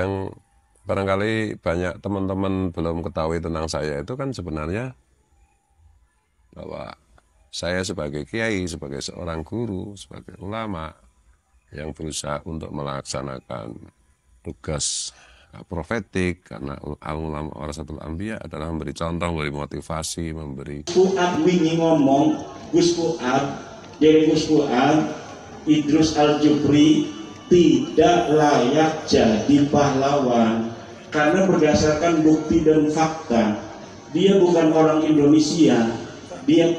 Yang barangkali banyak teman-teman belum ketahui tentang saya itu kan sebenarnya bahwa saya sebagai kiai, sebagai seorang guru, sebagai ulama yang berusaha untuk melaksanakan tugas profetik, karena al-ulama warasatul anbiya adalah memberi contoh, memberi motivasi, memberi. Fuad wingi ngomong, Gus Fuad, jadi Gus Fuad, Idrus Al-Jufri tidak layak jadi pahlawan karena berdasarkan bukti dan fakta dia bukan orang Indonesia, dia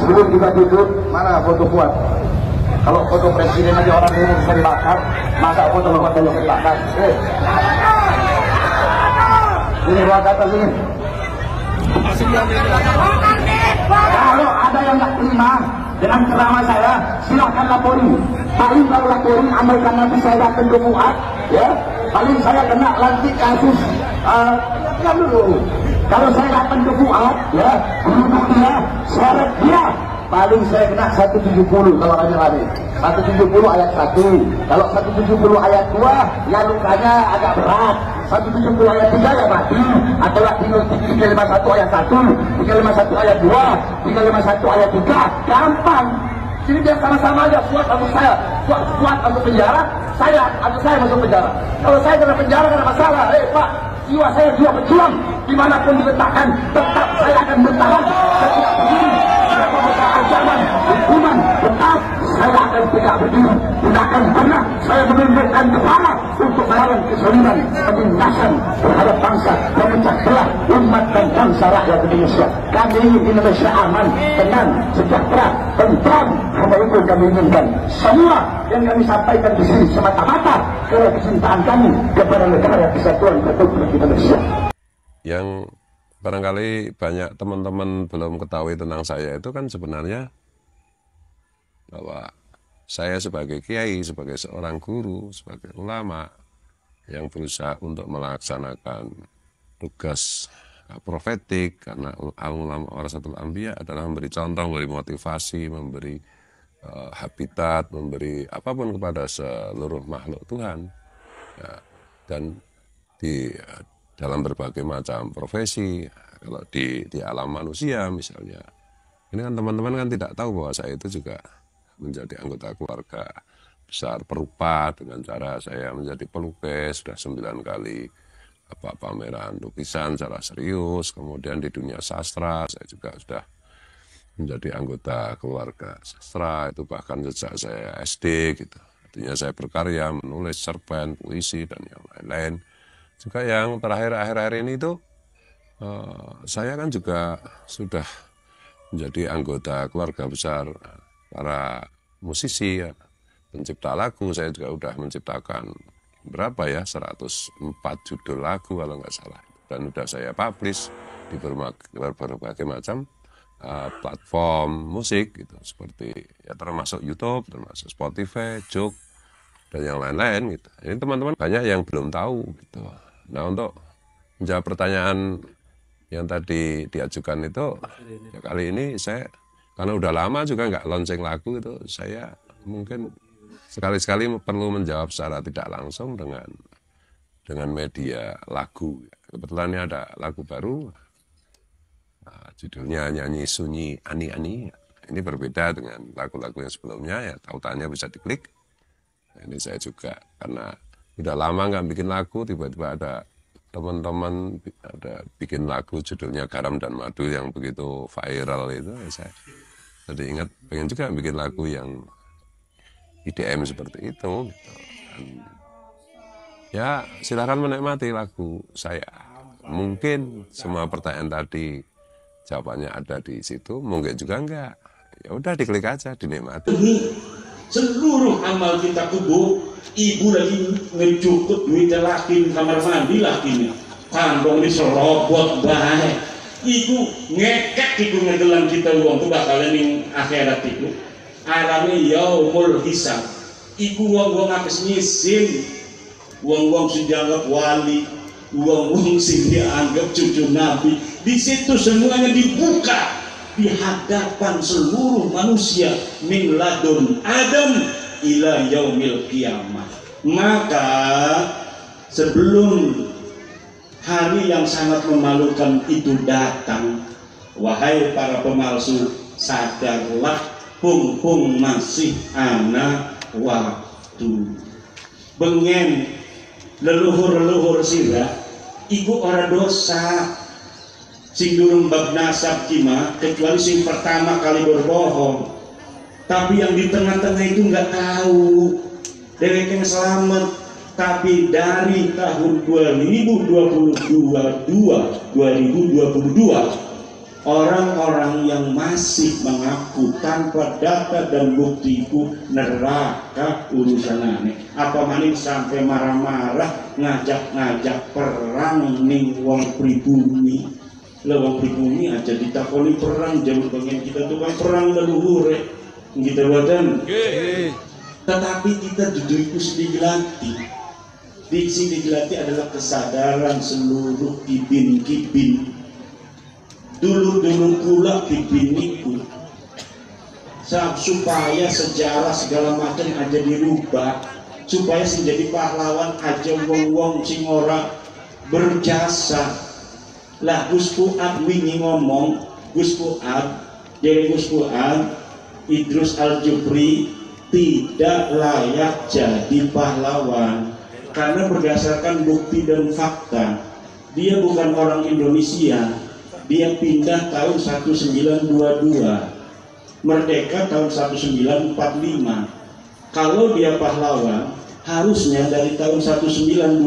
sebelum kita duduk, mana foto Fuad? Kalau foto presiden aja orang dulu bisa dibakar, masa foto Fuad belum dibakar? Ini Fuad atas ini. Kalau ada yang nggak terima dengan ceramah saya, silakan lapori. Paling kalau lapori, amalkan nanti saya datang ke Fuad, ya. Paling saya kena lantik kasus. Dulu. Kalau saya datang ke Fuad, ya, duduk dia, seret dia, paling saya kena 170 kalau hanya lari. 170 ayat 1. Kalau 170 ayat 2, ya lukanya agak berat. 170 ayat 3 ya mati. Atau 351 ayat 1, 351 ayat 2, 351 ayat 3, gampang. Jadi biar sama-sama aja, Fuad masuk saya, Fuad masuk penjara, saya masuk penjara. Kalau saya kena penjara kena masalah, Pak, jiwa saya jiwa pejuang, dimanapun diletakkan, tetap saya akan bertahan. Setiap berdiri, setiap membuka ancaman, hukuman, tetap saya akan tegak berdiri. Tidak akan pernah saya menundukkan kepala untuk melawan kezaliman, penindasan terhadap bangsa, memecah belah umat dan bangsa rakyat Indonesia. Kami ingin Indonesia aman, tenang, sejahtera, tentram. Karena itu kami inginkan semua yang kami sampaikan di sini semata-mata karena kecintaan kami kepada negara kesatuan Republik Indonesia. Yang barangkali banyak teman-teman belum ketahui tentang saya itu kan sebenarnya bahwa saya sebagai kiai, sebagai seorang guru, sebagai ulama yang berusaha untuk melaksanakan tugas profetik, karena al-ulama warasatul anbiya adalah memberi contoh, memberi motivasi, memberi habitat, memberi apapun kepada seluruh makhluk Tuhan, ya. Dan di dalam berbagai macam profesi, kalau di alam manusia misalnya, ini kan teman-teman kan tidak tahu bahwa saya itu juga menjadi anggota keluarga besar Perupa dengan cara saya menjadi pelukis, sudah 9 kali pameran lukisan secara serius. Kemudian di dunia sastra saya juga sudah menjadi anggota keluarga sastra, itu bahkan sejak saya SD gitu. Artinya saya berkarya menulis cerpen, puisi dan yang lain-lain. Juga yang terakhir akhir-akhir ini itu saya kan juga sudah menjadi anggota keluarga besar para musisi, ya, pencipta lagu. Saya juga sudah menciptakan berapa ya, 104 judul lagu kalau nggak salah, dan sudah saya publish di berbagai macam platform musik gitu, seperti ya termasuk YouTube, termasuk Spotify, Joox, dan yang lain-lain gitu. Ini teman-teman banyak yang belum tahu gitu. Nah, untuk menjawab pertanyaan yang tadi diajukan itu, ya kali ini saya karena udah lama juga nggak lonceng lagu itu, saya mungkin sekali-sekali perlu menjawab secara tidak langsung dengan media lagu. Kebetulan ini ada lagu baru, judulnya Nyanyi Sunyi Ani-Ani. Ini berbeda dengan lagu-lagu yang sebelumnya, ya tautannya bisa diklik. Ini saya juga karena udah lama nggak bikin lagu, tiba-tiba ada teman-teman ada bikin lagu judulnya Garam dan Madu yang begitu viral itu, ya saya jadi ingat pengen juga bikin lagu yang IDM seperti itu gitu. Dan ya silakan menikmati lagu saya. Mungkin semua pertanyaan tadi jawabannya ada di situ, mungkin juga enggak. Ya udah diklik aja, dinikmati. Seluruh amal kita kubur, ibu lagi ngejukut duitnya lakin kamar mandi lakinya, kantong diserobot baik. Iku ngekek iku ngegelang kita uang tuh bakalan ning akhirat itu. Alami yaumul hisab. Iku uang ngapes nyisin, uang sing dianggap wali, uang sing dianggap cucu nabi. Di situ semuanya dibuka di hadapan seluruh manusia min ladun Adam ila yaumil kiamah. Maka sebelum hari yang sangat memalukan itu datang, wahai para pemalsu, sadarlah pung masih ana waktu. Bengen leluhur sirah iku ora dosa sing durung bab nasab kima, kecuali sing pertama kali berbohong. Tapi yang di tengah-tengah itu nggak tahu dewek yang selamat. Tapi dari tahun 2022 orang-orang yang masih mengaku tanpa data dan bukti itu neraka urusan aneh. Apa maning sampai marah-marah ngajak-ngajak perang ning wong pribumi. Lewang pribumi aja ditakoni perang, jam pengen kita tuh kan perang leluhur kita badan. Tetapi kita duduk itu digelatih. Diksi digelatih adalah kesadaran seluruh kibin-kibin. Dulu pula kibin itu supaya sejarah segala macam aja dirubah, supaya sing jadi pahlawan aja wong-wong sing ora berjasa. Lah Gus Fuad wingi ngomong, Gus Fuad Idrus Al-Jupri tidak layak jadi pahlawan karena berdasarkan bukti dan fakta dia bukan orang Indonesia, dia pindah tahun 1922, merdeka tahun 1945. Kalau dia pahlawan harusnya dari tahun 1922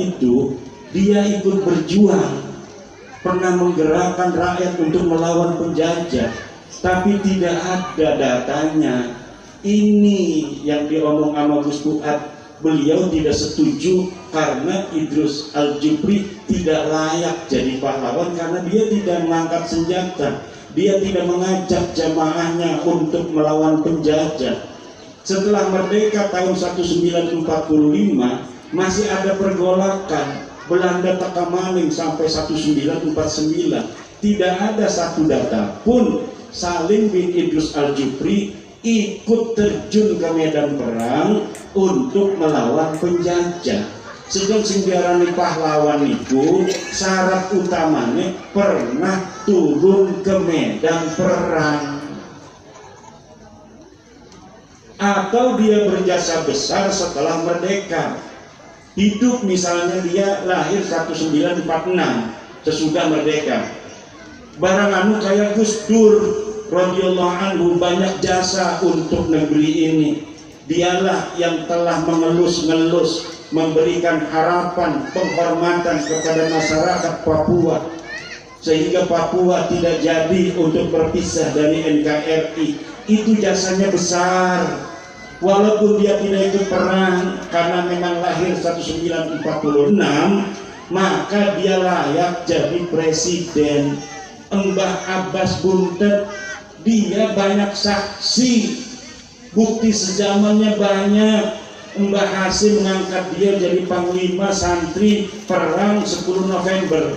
itu dia ikut berjuang, pernah menggerakkan rakyat untuk melawan penjajah, tapi tidak ada datanya. Ini yang diomong sama Gus Fuad, beliau tidak setuju karena Idrus Al-Jupri tidak layak jadi pahlawan karena dia tidak mengangkat senjata, dia tidak mengajak jamaahnya untuk melawan penjajah. Setelah merdeka tahun 1945 masih ada pergolakan, Belanda teka maling sampai 1949, tidak ada satu data pun Salim bin Idrus Al-Jupri ikut terjun ke medan perang untuk melawan penjajah. Sedang sing diarani pahlawan itu syarat utamanya pernah turun ke medan perang atau dia berjasa besar setelah merdeka. Hidup misalnya dia lahir 1946 sesudah merdeka, barang anu kayak Gus Dur radhiyallahu anhu banyak jasa untuk negeri ini. Dialah yang telah mengelus-ngelus, memberikan harapan, penghormatan kepada masyarakat Papua sehingga Papua tidak jadi untuk berpisah dari NKRI. Itu jasanya besar. Walaupun dia tidak ikut perang karena memang lahir 1946, maka dia layak jadi presiden. Mbah Abbas Buntet, dia banyak saksi, bukti sejamannya banyak. Mbah Hasim mengangkat dia jadi panglima santri perang 10 November.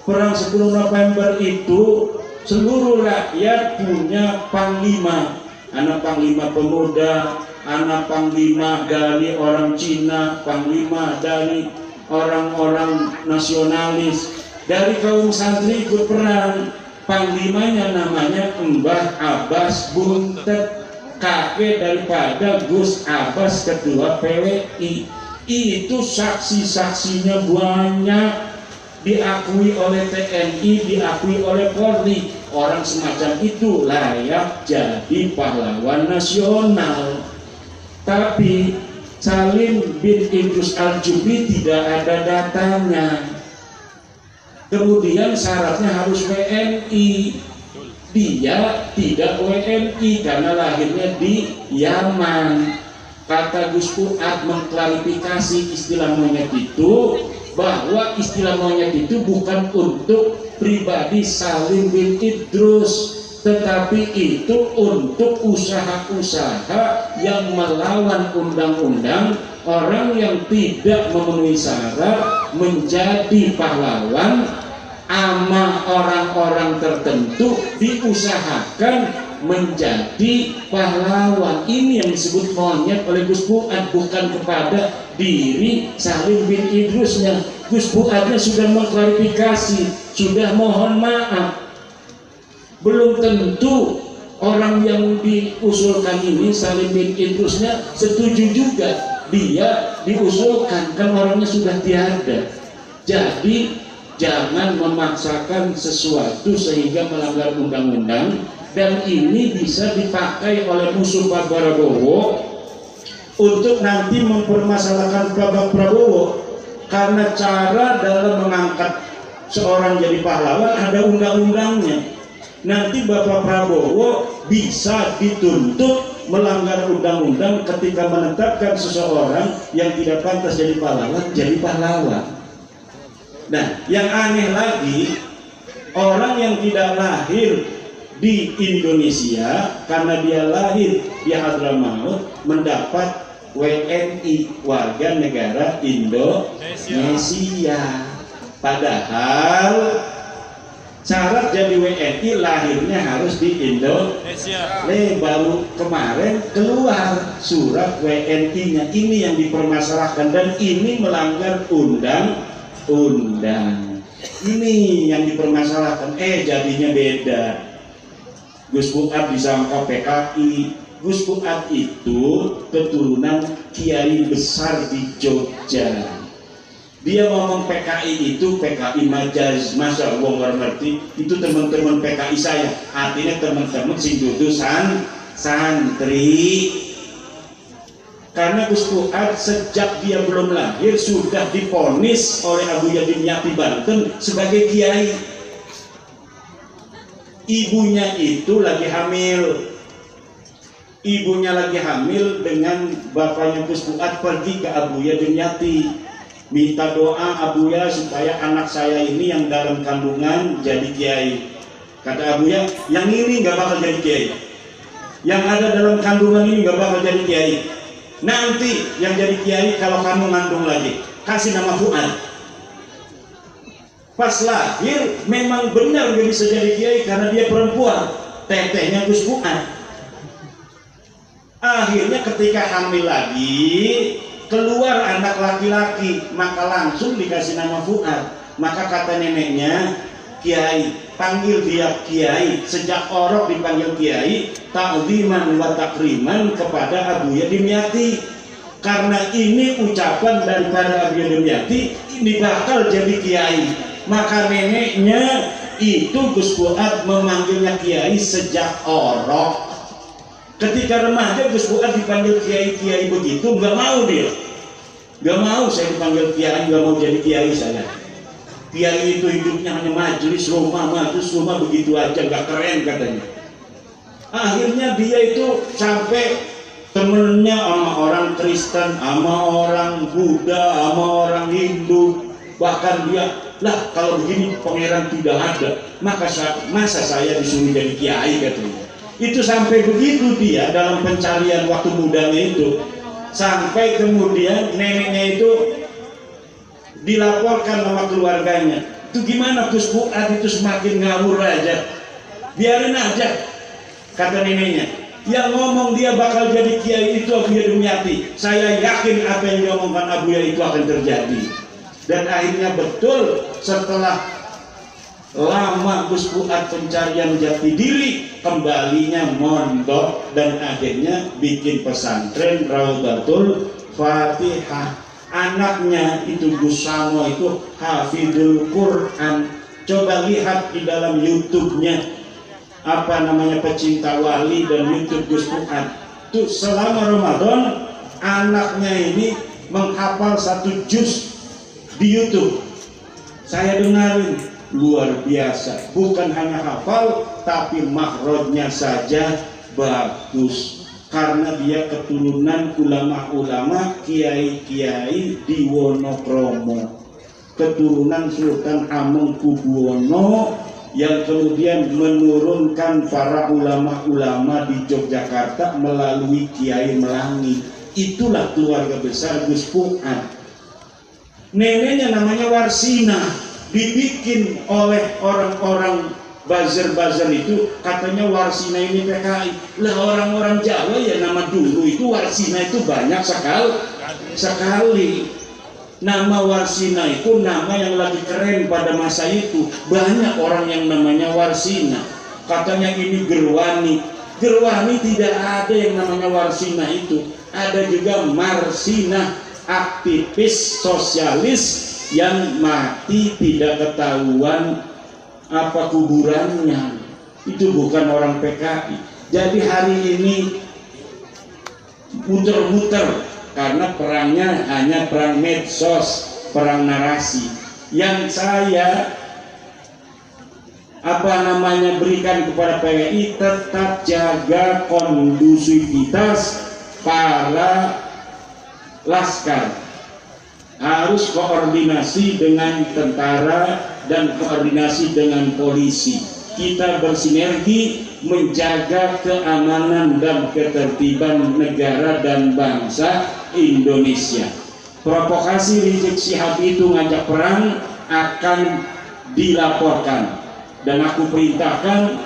Perang 10 November itu seluruh rakyat punya panglima. Anak panglima pemuda, anak panglima dari orang Cina, panglima dari orang-orang nasionalis. Dari kaum santri ikut perang. Panglimanya namanya Mbah Abbas Buntet, kakek daripada Gus Abbas ketua PWI. Itu saksi-saksinya banyak, diakui oleh TNI, diakui oleh Polri. Orang semacam itu layak jadi pahlawan nasional. Tapi Salim bin Idrus Al-Jubri tidak ada datanya. Kemudian syaratnya harus WNI. Dia tidak WNI karena lahirnya di Yaman. Kata Gus Fuad mengklarifikasi istilah monyet itu, bahwa istilah monyet itu bukan untuk pribadi Salim bin Idrus, tetapi itu untuk usaha-usaha yang melawan undang-undang. Orang yang tidak memenuhi syarat menjadi pahlawan ama orang-orang tertentu diusahakan menjadi pahlawan. Ini yang disebut monyet oleh Gus Fuad, bukan kepada diri Salim bin Idrusnya. Gus Fuadnya sudah mengklarifikasi, sudah mohon maaf. Belum tentu orang yang diusulkan ini Salim bin Idrusnya setuju juga. Dia diusulkan, kan orangnya sudah tiada. Jadi jangan memaksakan sesuatu sehingga melanggar undang-undang. Dan ini bisa dipakai oleh musuh Pak Prabowo untuk nanti mempermasalahkan Pak Prabowo, karena cara dalam mengangkat seorang jadi pahlawan ada undang-undangnya. Nanti Bapak Prabowo bisa dituntut melanggar undang-undang ketika menetapkan seseorang yang tidak pantas jadi pahlawan. Nah, yang aneh lagi, orang yang tidak lahir di Indonesia karena dia lahir di Hadramaut mendapat WNI, warga negara Indonesia. Padahal syarat jadi WNI lahirnya harus di Indonesia. Baru kemarin keluar surat WNI-nya. Ini yang dipermasalahkan dan ini melanggar undang-undang. Ini yang dipermasalahkan. Jadinya beda. Gus Fuad disangka PKI. Gus Fuad itu keturunan kiai besar di Jogja. Dia ngomong PKI itu PKI majaz, masa gua nggak ngerti. Itu teman-teman PKI saya, artinya teman-teman sing dudu santri. Karena Gus Fuad sejak dia belum lahir sudah divonis oleh Abu Yadim Yati Banten sebagai kiai. Ibunya itu lagi hamil. Ibunya lagi hamil dengan bapaknya Gus Fuad pergi ke Abu Yadim Yati. Minta doa Abuya supaya anak saya ini yang dalam kandungan jadi kiai. Kata Abuya, yang ini nggak bakal jadi kiai. Yang ada dalam kandungan ini nggak bakal jadi kiai. Nanti yang jadi kiai kalau kamu ngandung lagi, kasih nama Fuad. Pas lahir memang benar nggak bisa jadi kiai karena dia perempuan. Tetehnya Gus Fuad. Akhirnya ketika hamil lagi, keluar anak laki-laki, maka langsung dikasih nama Fuad. Maka kata neneknya, kiai, panggil dia kiai. Sejak orok dipanggil kiai, ta'ziman wa takriman kepada Abu Yadim Yati. Karena ini ucapan daripada Abu Yadim Yati, ini bakal jadi kiai. Maka neneknya itu Gus Fuad memanggilnya kiai sejak orok. Ketika remaja Gus Fuad dipanggil kiai-kiai begitu, nggak mau dia. Nggak mau saya dipanggil kiai, nggak mau jadi kiai saya. Kiai itu hidupnya hanya majelis rumah begitu aja, nggak keren katanya. Akhirnya dia itu sampai temennya sama orang Kristen, sama orang Buddha, sama orang Hindu. Bahkan dia, lah kalau begini pangeran tidak ada, masa saya disuruh jadi kiai katanya. Itu sampai begitu dia dalam pencarian waktu mudanya itu, sampai kemudian neneknya itu dilaporkan sama keluarganya. Itu gimana Gus Fuad itu semakin ngawur aja, biarin aja, kata neneknya. Yang ngomong dia bakal jadi kiai itu Abuya Dumyati. Saya yakin apa yang diomongkan Abuya itu akan terjadi. Dan akhirnya betul, setelah lama Gus Fuad pencarian jati diri, kembalinya mondok dan akhirnya bikin pesantren Raudatul Fatihah. Anaknya itu Gus Samo itu hafidul Quran. Coba lihat di dalam YouTube-nya apa namanya, Pecinta Wali dan YouTube Gus Fuad. Tuh selama Ramadan anaknya ini menghafal 1 juz di YouTube. Saya dengarin, luar biasa. Bukan hanya hafal, tapi makhrajnya saja bagus. Karena dia keturunan ulama-ulama, kiai-kiai di Wonokromo, keturunan Sultan Hamengkubuwono yang kemudian menurunkan para ulama-ulama di Yogyakarta melalui Kiai Melangi. Itulah keluarga besar Gus Fuad. Neneknya namanya Warsina, dibikin oleh orang-orang buzzer-buzzer itu, katanya Warsina ini PKI. Lah orang-orang Jawa ya nama dulu itu Warsina itu banyak sekali. Nama Warsina itu nama yang lagi keren pada masa itu. Banyak orang yang namanya Warsina. Katanya ini Gerwani. Gerwani tidak ada yang namanya Warsina itu. Ada juga Marsina, aktivis sosialis yang mati tidak ketahuan apa kuburannya. Itu bukan orang PKI. Jadi hari ini muter-muter karena perangnya hanya perang medsos, perang narasi. Yang saya berikan kepada PKI, tetap jaga kondusivitas para laskar, harus koordinasi dengan tentara dan koordinasi dengan polisi. Kita bersinergi menjaga keamanan dan ketertiban negara dan bangsa Indonesia. Provokasi Rizik Syihab itu ngajak perang akan dilaporkan, dan aku perintahkan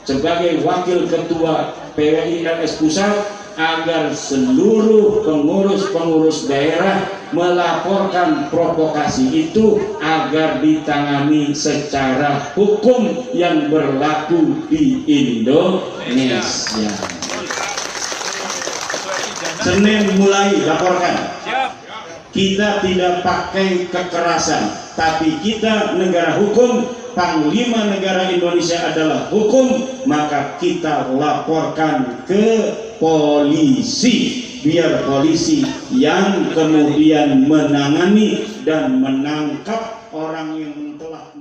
sebagai wakil ketua PWI RS Pusat agar seluruh pengurus-pengurus daerah melaporkan provokasi itu agar ditangani secara hukum yang berlaku di Indonesia. Senin mulai laporkan. Kita tidak pakai kekerasan, tapi kita negara hukum. Panglima negara Indonesia adalah hukum, maka kita laporkan ke polisi, biar polisi yang kemudian menangani dan menangkap orang yang telah